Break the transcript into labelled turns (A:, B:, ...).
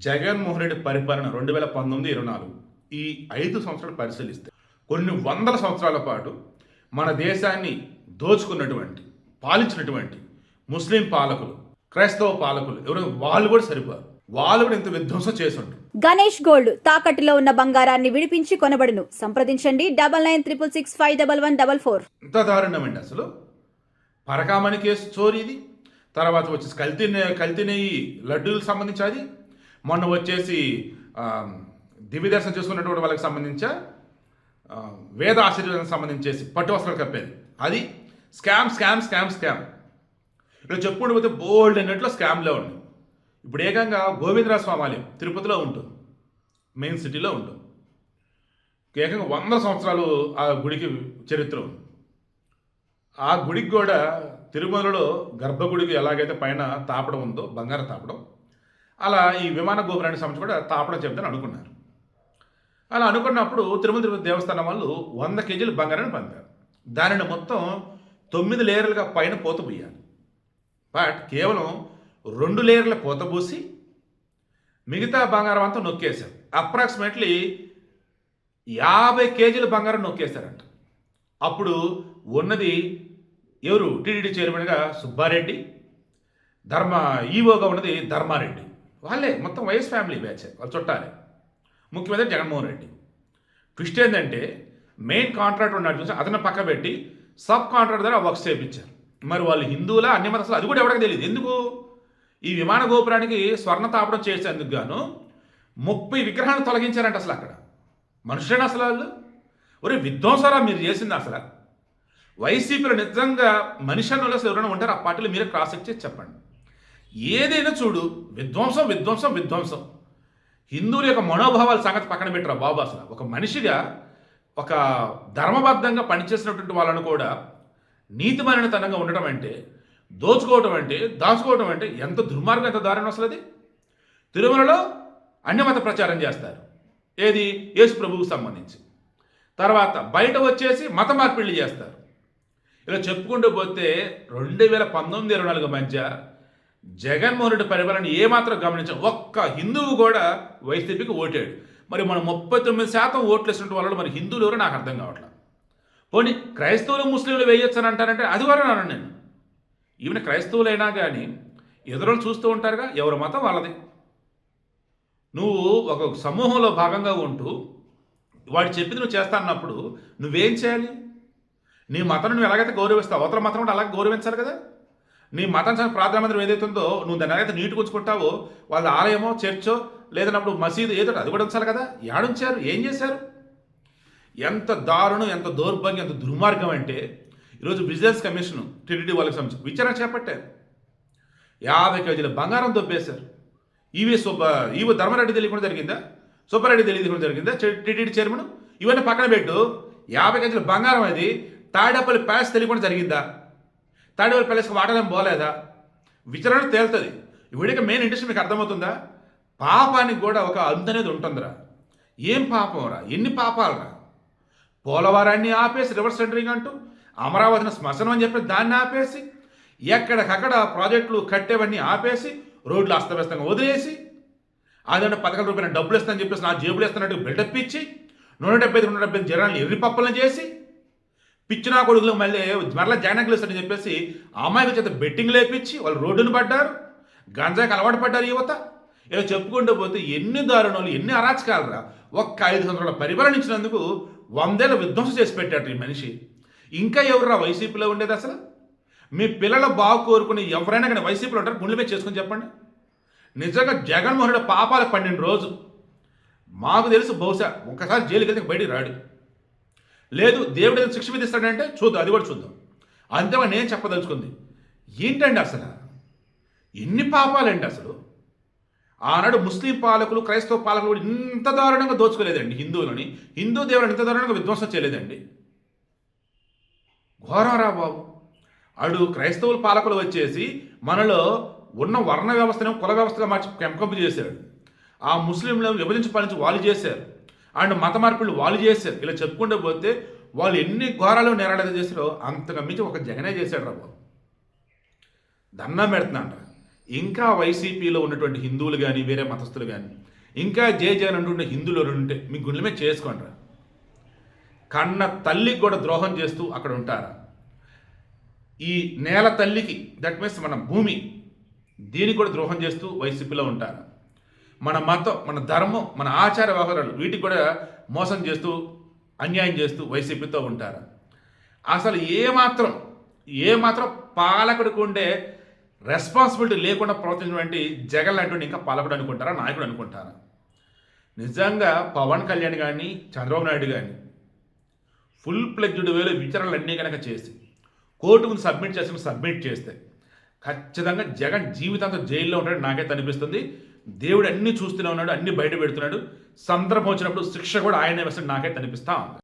A: జగన్మోహన్ రెడ్డి పరిపాలన 2019-24 ఈ 5 సంవత్సరాలు పరిశీలిస్తే కొన్ని వందల సంవత్సరాల పాటు మన దేశాన్ని దోచుకున్నటువంటి పాలించినటువంటి ముస్లిం పాలకులు, క్రైస్తవ పాలకులు ఎవరు వాళ్ళు కూడా సరిపోరు. వాళ్ళు కూడా ఇంత విధ్వంసం చేసుంటారు.
B: గణేష్ గోల్డ్ తాకట్టులో ఉన్న బంగారాన్ని విడిపించి కొనబడును. సంప్రదించండి 9966651144.
A: ఇంత దారుణమండి అసలు. పరకామణి కేసు చోరీది, తర్వాత వచ్చేసి కల్తీ నెయ్యి లడ్డూలకు సంబంధించి అది, మొన్న వచ్చేసి దివ్య దర్శనం చేసుకున్నటువంటి వాళ్ళకి సంబంధించి వేద ఆశీర్వాదానికి సంబంధించేసి పట్టు వస్త్రాలు కప్పేది, అది స్కామ్ స్కామ్ స్కామ్ స్కామ్. ఇలా చెప్పుకుంటూ పోతే బోల్డ్ అన్నట్లు స్కామ్లో ఉంది. ఇప్పుడు ఏకంగా గోవిందరాజ స్వామి ఆలయం తిరుపతిలో ఉంటుంది, మెయిన్ సిటీలో ఉంటుంది. ఏకంగా 100 సంవత్సరాలు ఆ గుడికి చరిత్ర ఉంది. ఆ గుడికి కూడా తిరుమలలో గర్భగుడికి ఎలాగైతే పైన తాపడం ఉందో, బంగారం తాపడం, అలా ఈ విమాన గోపురానికి సంబంధించి కూడా తాపడం చెప్తాను అనుకున్నారు. అలా అనుకున్నప్పుడు తిరుపతి దేవస్థానం వాళ్ళు 100 కేజీలు బంగారాన్ని పంపారు. దానిని మొత్తం 9 లేయర్లుగా పైన పూత పోయాలి. బట్ కేవలం 2 లేయర్ల పూత పూసి మిగతా బంగారం అంతా నొక్కేశారు. అప్రాక్సిమేట్లీ 50 కేజీల బంగారం నొక్కేశారంట. అప్పుడు ఉన్నది ఎవరు? టీటీడీ చైర్మన్గా సుబ్బారెడ్డి, ఈవోగా ఉన్నది ధర్మారెడ్డి. వాళ్ళే మొత్తం వైఎస్ ఫ్యామిలీ బ్యాచ్, వాళ్ళు చుట్టాలే. ముఖ్యమంత్రి జగన్మోహన్ రెడ్డి. ట్విస్ట్ ఏంటంటే మెయిన్ కాంట్రాక్టర్ ఉన్నాడు చూసి అతను పక్క పెట్టి సబ్ కాంట్రాక్టర్ ద్వారా వర్క్స్ చేయించారు. మరి వాళ్ళు హిందువులా అన్ని మతస్థులు అది కూడా ఎవరికి తెలియదు. ఎందుకు? ఈ విమాన గోపురానికి స్వర్ణ తాపడం చేసేందుకు గాను 30 విగ్రహాలను తొలగించారంట. అసలు అక్కడ మనుషులేనా అసలు వాళ్ళు? ఒరే విధ్వంసరా మీరు చేసింది అసలు. వైసీపీలో నిజంగా మనిషి అన్న అసలు ఎవరైనా ఉంటారు ఆ పార్టీలో? మీరే క్రాస్ చెక్ చేసి చెప్పండి. ఏదైనా చూడు విధ్వంసం విధ్వంసం విధ్వంసం. హిందువుల యొక్క మనోభావాల సంగతి పక్కన పెట్టరా బాబు. అసలు ఒక మనిషిగా, ఒక ధర్మబద్ధంగా పనిచేసినటువంటి వాళ్ళను కూడా నీతిమాలినతనంగా ఉండటం అంటే, దోచుకోవటం అంటే, దాచుకోవటం అంటే ఎంత దుర్మార్గం, ఎంత దారుణం అసలు అది. తిరుమలలో అన్యమత ప్రచారం చేస్తారు, ఏది యేసు ప్రభువుకు సంబంధించి. తర్వాత బయట వచ్చేసి మత మార్పిళ్ళు చేస్తారు. ఇలా చెప్పుకుంటూ పోతే 2019-24 మధ్య జగన్మోహన్ రెడ్డి పరిపాలన ఏమాత్రం గమనించాం. ఒక్క హిందువు కూడా వైసీపీకి ఓటాడు. మరి మనం 39% ఓట్లు వేసినట్టు వాళ్ళు మరి హిందువులు ఎవరో నాకు అర్థం కావట్లేదు. పోనీ క్రైస్తవులు ముస్లింలు వేయొచ్చు అని అంటారంటే అది కూడా అన్నాను నేను. ఈవెన్ క్రైస్తవులైనా కానీ ఎదురులు చూస్తూ ఉంటారుగా, ఎవరి మతం వాళ్ళది. నువ్వు ఒక సమూహంలో భాగంగా ఉంటూ వాడు చెప్పింది నువ్వు చేస్తా అన్నప్పుడు నువ్వేం చేయాలి? నీ మతం నువ్వు ఎలాగైతే గౌరవిస్తావు, అవతల మతం కూడా అలాగే గౌరవించాలి కదా. నీ మతం ప్రార్థన మందిరం ఏదైతే ఉందో నువ్వు దాన్ని ఎలాగైతే నీట్గా ఉంచుకుంటావో, వాళ్ళ ఆలయమో చర్చో లేదన్నప్పుడు మసీదు ఏదో అది కూడా ఉంచాలి కదా. ఏడుంచారు? ఏం చేశారు? ఎంత దారుణం, ఎంత దౌర్భాగ్యం, ఎంత దుర్మార్గం అంటే ఈరోజు విజిలెన్స్ కమిషన్ టీటీడీ వాళ్ళకి సంబంధించి విచారణ చేపట్టారు. 50 కేజీల బంగారం దొబ్బేశారు. ఈవో ధర్మారెడ్డి తెలియకుండా జరిగిందా? సుబ్బారెడ్డి తెలియకుండా జరిగిందా? టీటీడీ చైర్మన్ ఇవన్నీ పక్కన పెట్టు. 50 కేజీల బంగారం అది తాడేపల్లి ప్యాలెస్ తెలియకుండా జరిగిందా? తాడేపల్లి ప్యాలెస్కి వాటలేం పోలేదా? విచారణ తేలుతుంది. వీడికి మెయిన్ ఇంట్రెస్ట్ మీకు అర్థమవుతుందా? పాపానికి కూడా ఒక అంతు అనేది ఉంటుందిరా. ఏం పాపం రా, ఎన్ని పాపాలరా. పోలవరాన్ని ఆపేసి రివర్స్ టెండరింగ్ అంటూ, అమరావతిని శ్మశానం అని చెప్పి దాన్ని ఆపేసి, ఎక్కడికక్కడ ప్రాజెక్టులు కట్టేవన్నీ ఆపేసి, రోడ్లు అస్తవ్యస్తంగా వదిలేసి, అదంటే 11 రూపాయల డబ్బులు ఇస్తానని చెప్పేసి నా జేబులు ఇస్తున్నట్టు బిల్డప్ ఇచ్చి 175 జనాలను ఎర్రిపప్పలను చేసి, పిచ్చినా కొడుకులు మరలా జగనకులు ఇస్తారని చెప్పేసి అమ్మాయిల చేత బెట్టింగ్ లేపించి వాళ్ళు రోడ్డును పడ్డారు, గంజాకి అలవాటు పడ్డారు యువత. ఇలా చెప్పుకుంటూ పోతే ఎన్ని దారుణాలు, ఎన్ని అరాచకాలరా. ఒక్క 5 సంవత్సరాల పరిపాలనించినందుకు 100 ఏళ్ళ విధ్వంసం చేసి పెట్టాడు ఈ మనిషి. ఇంకా ఎవరురా వైసీపీలో ఉండేది అసలు? మీ పిల్లల బాగు కోరుకుని ఎవరైనా కానీ వైసీపీలో ఉంటారు? గుండె మీద చేసుకుని చెప్పండి. నిజంగా జగన్మోహన్ రెడ్డి పాపాలు పండిన రోజు మాకు తెలుసు. బహుశా ఒక్కసారి జైలుకి వెళ్తే బయటికి రాడు. లేదు దేవుడు ఏదో శిక్ష విధిస్తాడంటే చూద్దాం, అది కూడా చూద్దాం. అంతేగా నేను చెప్పదలుచుకుంది. ఏంటండి అసలు ఎన్ని పాపాలండి అసలు. ఆనాడు ముస్లిం పాలకులు, క్రైస్తవ పాలకులు కూడా ఇంత దారుణంగా దోచుకోలేదండి హిందువులని. హిందూ దేవుడు ఇంత దారుణంగా విధ్వంసం చేయలేదండి. ఘోరం రా బాబు. అడు క్రైస్తవుల పాలకులు వచ్చేసి మనలో ఉన్న వర్ణ వ్యవస్థను కుల వ్యవస్థగా మార్చి పెంపకం చేశాడు. ఆ ముస్లింలను విభజించి పాలించి వాళ్ళు చేశారు. అండ్ మత మార్పులు వాళ్ళు చేశారు. ఇలా చెప్పుకుంటూ పోతే వాళ్ళు ఎన్ని ఘోరాలు నేరాలు చేశారో అంతగా మించి ఒక జగనే చేశాడు రా బాబు. దండం పెడుతున్నా అంట. ఇంకా వైసీపీలో ఉన్నటువంటి హిందువులు కానీ వేరే మతస్థులు కానీ ఇంకా జగన్ అంటుండే హిందువులు ఉంటే మీ గుండెల మీద చేసుకోండిరా. కన్న తల్లికి కూడా ద్రోహం చేస్తూ అక్కడ ఉంటారా? ఈ నేల తల్లికి, దట్ మీన్స్ మన భూమి, దీనికి కూడా ద్రోహం చేస్తూ వైసీపీలో ఉంటారా? మన మతం, మన ధర్మం, మన ఆచార వ్యవహారాలు వీటికి కూడా మోసం చేస్తూ అన్యాయం చేస్తూ వైసీపీతో ఉంటారా? అసలు ఏమాత్రం పాలకుడికి ఉండే రెస్పాన్సిబిలిటీ లేకుండా ప్రవర్తించినటువంటి జగన్ లాంటి ఇంకా పాలకుడు అనుకుంటారా, నాయకుడు అనుకుంటారా? నిజంగా పవన్ కళ్యాణ్ కానీ చంద్రబాబు నాయుడు కానీ ఫుల్ ప్లెడ్జ్డ్ వేలో విచారణలు అన్నీ కనుక చేసి కోర్టుకు సబ్మిట్ చేస్తే ఖచ్చితంగా జగన్ జీవితాంతం జైల్లో ఉంటాడు నాకైతే అనిపిస్తుంది. దేవుడు అన్నీ చూస్తూనే ఉన్నాడు, అన్నీ బయట పెడుతున్నాడు. సందర్భం వచ్చినప్పుడు శిక్ష కూడా ఆయనే వేస్తాడు నాకైతే అనిపిస్తా ఉంది.